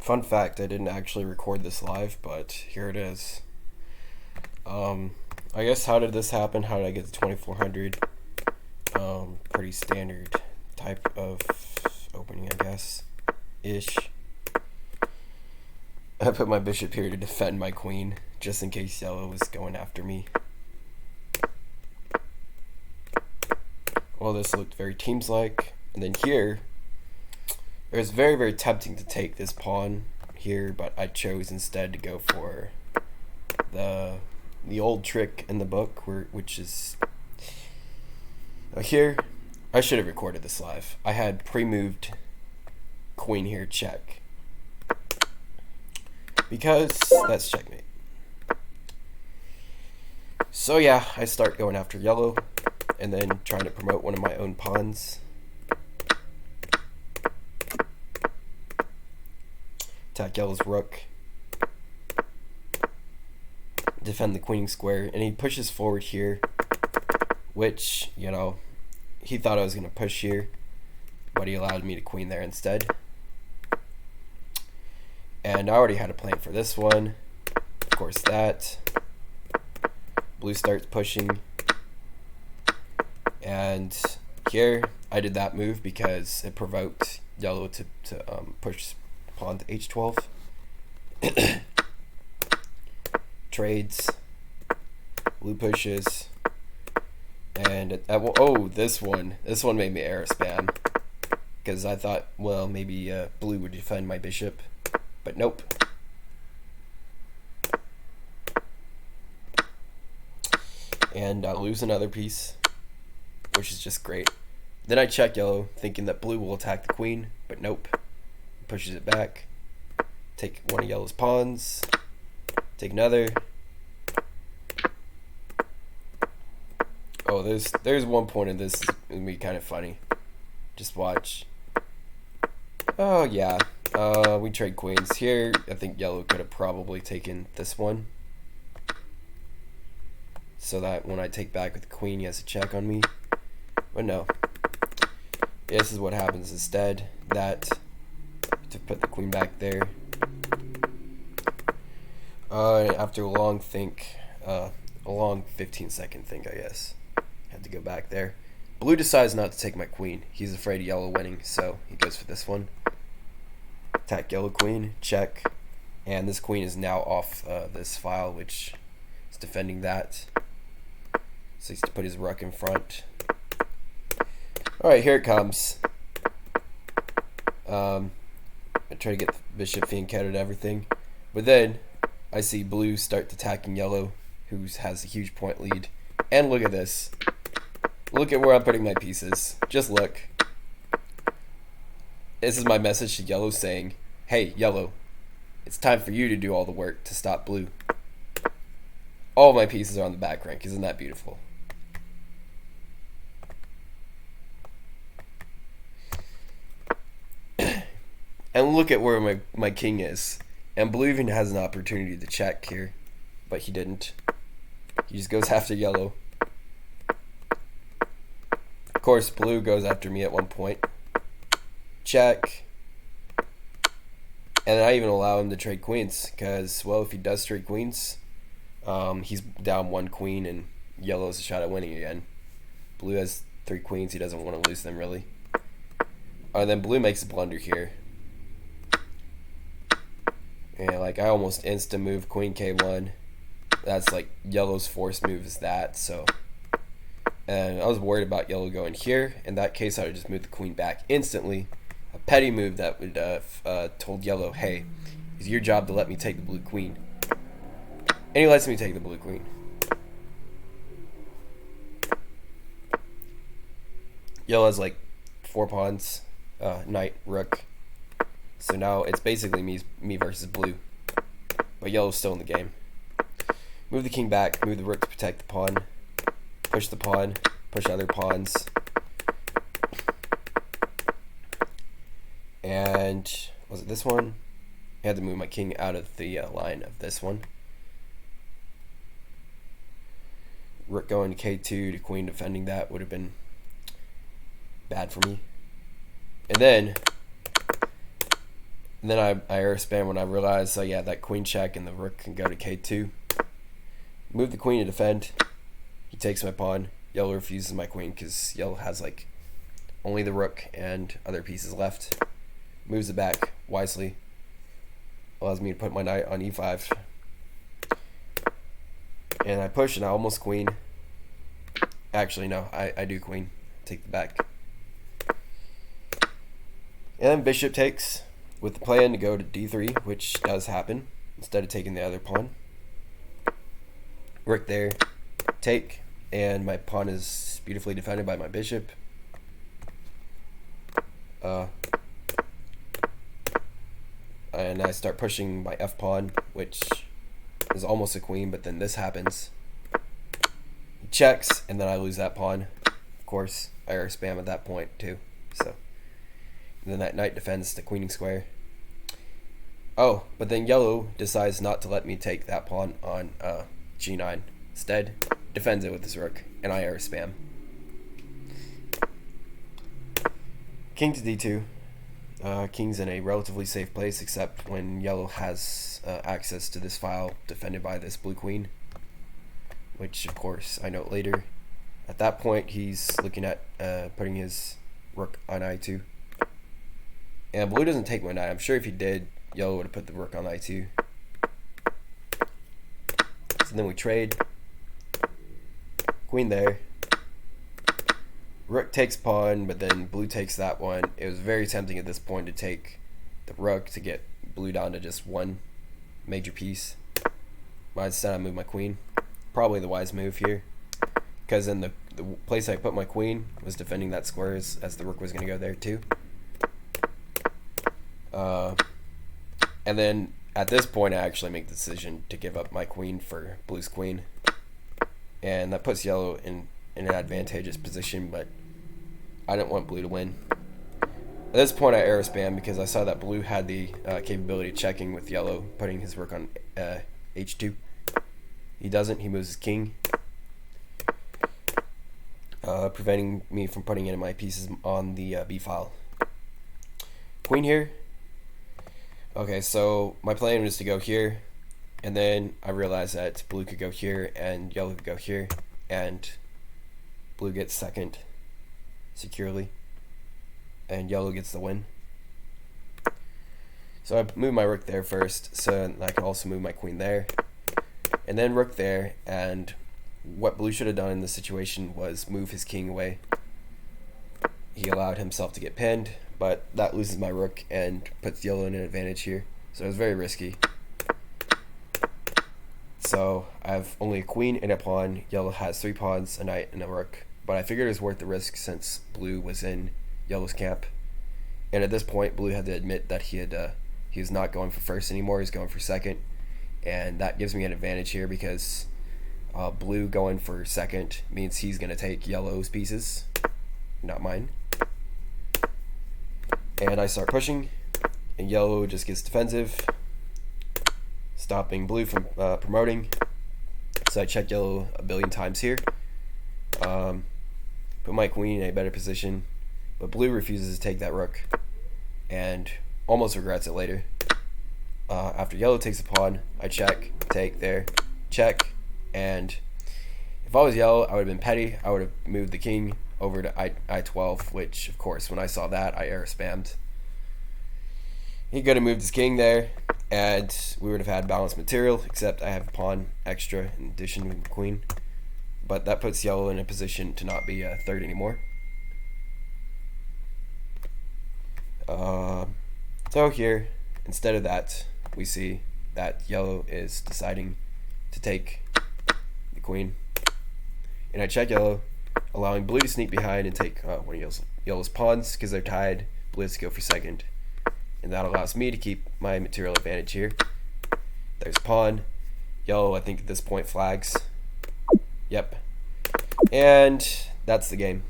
Fun fact, I didn't actually record this live, but here it is. I guess how did this happen? How did I get to 2400? Pretty standard type of opening, I guess. Ish. I put my bishop here to defend my queen, just in case yellow was going after me. Well, this looked very teams-like. And then here, it was very, very tempting to take this pawn here, but I chose instead to go for the old trick in the book, which is here. I should have recorded this live. I had pre-moved queen here, check, because that's checkmate. So yeah, I start going after yellow, and then trying to promote one of my own pawns. Attack yellow's rook. Defend the queen square, and he pushes forward here, which, you know, he thought I was going to push here, but he allowed me to queen there instead. And I already had a plan for this one. Of course that. Blue starts pushing. And here, I did that move because it provoked yellow to push pawn to h12. Trades. Blue pushes. And oh, this one made me error spam, because I thought, well, maybe blue would defend my bishop, but nope. And I lose another piece, which is just great. Then I check yellow, thinking that blue will attack the queen, but nope. Pushes it back. Take one of yellow's pawns. Take another. Oh, there's one point in this is gonna be kind of funny. Just watch. Oh yeah. We trade queens here. I think yellow could have probably taken this one, so that when I take back with the queen, he has a check on me. But no. This is what happens instead. That to put the queen back there. After a long think, a long 15-second think, I guess. Had to go back there. Blue decides not to take my queen. He's afraid of yellow winning, so he goes for this one. Attack yellow queen, check. And this queen is now off this file, which is defending that. So he's to put his rook in front. Alright, here it comes. I try to get the bishop encountered everything. But then I see blue start attacking yellow, who has a huge point lead. And look at this. Look at where I'm putting my pieces. Just look. This is my message to yellow saying, hey, yellow, it's time for you to do all the work to stop blue. All my pieces are on the back rank. Isn't that beautiful? And look at where my king is. And blue even has an opportunity to check here, but he didn't. He just goes after yellow. Of course, blue goes after me at one point. Check. And I even allow him to trade queens, because, well, if he does trade queens, he's down one queen and yellow has a shot at winning again. Blue has 3 queens. He doesn't want to lose them, really. And then blue makes a blunder here. And like, I almost insta move queen k1. That's like yellow's forced move is that, so. And I was worried about yellow going here. In that case, I would just move the queen back instantly. A petty move that would told yellow, hey, it's your job to let me take the blue queen. And he lets me take the blue queen. Yellow has like 4 pawns, knight, rook. So now it's basically me versus blue. But yellow's still in the game. Move the king back, move the rook to protect the pawn. Push the pawn, push other pawns. And was it this one? I had to move my king out of the line of this one. Rook going to k2 to queen defending that would have been bad for me. And then And then I airspam when I realized, yeah, that queen check and the rook can go to k2. Move the queen to defend. He takes my pawn. Yellow refuses my queen because yellow has like only the rook and other pieces left. Moves it back wisely. Allows me to put my knight on e5. And I push and I almost queen. Actually, no, I do queen. Take the back. And then bishop takes with the plan to go to d3, which does happen, instead of taking the other pawn. Rook there, take, and my pawn is beautifully defended by my bishop. And I start pushing my f pawn, which is almost a queen, but then this happens. He checks, and then I lose that pawn. Of course, I spam at that point too. So, and then that knight defends the queening square. Oh, but then yellow decides not to let me take that pawn on g9. Instead, defends it with his rook, and I spam. King to d2. King's in a relatively safe place, except when yellow has access to this file defended by this blue queen, which of course I note later. At that point, he's looking at putting his rook on i2. And blue doesn't take my knight. I'm sure if he did, yellow would have put the rook on i2. So then we trade. Queen there. Rook takes pawn, but then blue takes that one. It was very tempting at this point to take the rook to get blue down to just one major piece. But instead I moved my queen. Probably the wise move here, because in the place I put my queen was defending that square as the rook was going to go there too. And then at this point I actually make the decision to give up my queen for blue's queen. And that puts yellow in an advantageous position, but I didn't want blue to win. At this point I spam because I saw that blue had the capability of checking with yellow, putting his rook on h2. He doesn't, he moves his king, preventing me from putting any of my pieces on the b file. Queen here. Okay, so my plan was to go here, and then I realized that blue could go here and yellow could go here, and blue gets second securely, and yellow gets the win. So I moved my rook there first, so I can also move my queen there, and then rook there. And what blue should have done in this situation was move his king away. He allowed himself to get pinned, but that loses my rook and puts yellow in an advantage here. So it was very risky. So I have only a queen and a pawn. Yellow has 3 pawns, a knight, and a rook. But I figured it was worth the risk since blue was in yellow's camp. And at this point, blue had to admit that he was not going for first anymore. He's going for second. And that gives me an advantage here because blue going for second means he's going to take yellow's pieces, not mine. And I start pushing, and yellow just gets defensive, stopping blue from promoting. So I check yellow a billion times here. Put my queen in a better position, but blue refuses to take that rook and almost regrets it later. After yellow takes a pawn, I check, take there, check, and if I was yellow, I would have been petty. I would have moved the king over to I12, which of course when I saw that, I spammed. He could have moved his king there, and we would have had balanced material, except I have a pawn extra in addition to the queen. But that puts yellow in a position to not be third anymore. So here, instead of that, we see that yellow is deciding to take the queen. And I check yellow, allowing blue to sneak behind and take one of yellow's pawns because they're tied. Blue has to go for second. And that allows me to keep my material advantage here. There's pawn. Yellow, I think at this point, flags. Yep. And that's the game.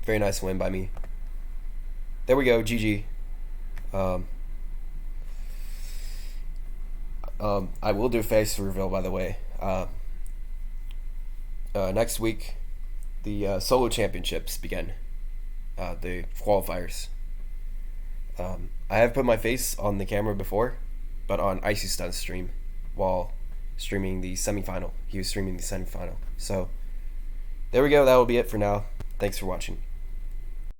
Very nice win by me. There we go, GG. I will do a face reveal, by the way. Next week, the solo championships begin. The qualifiers. I have put my face on the camera before, but on Icy Stunt's stream while streaming the semifinal. He was streaming the semifinal. So there we go. That will be it for now. Thanks for watching.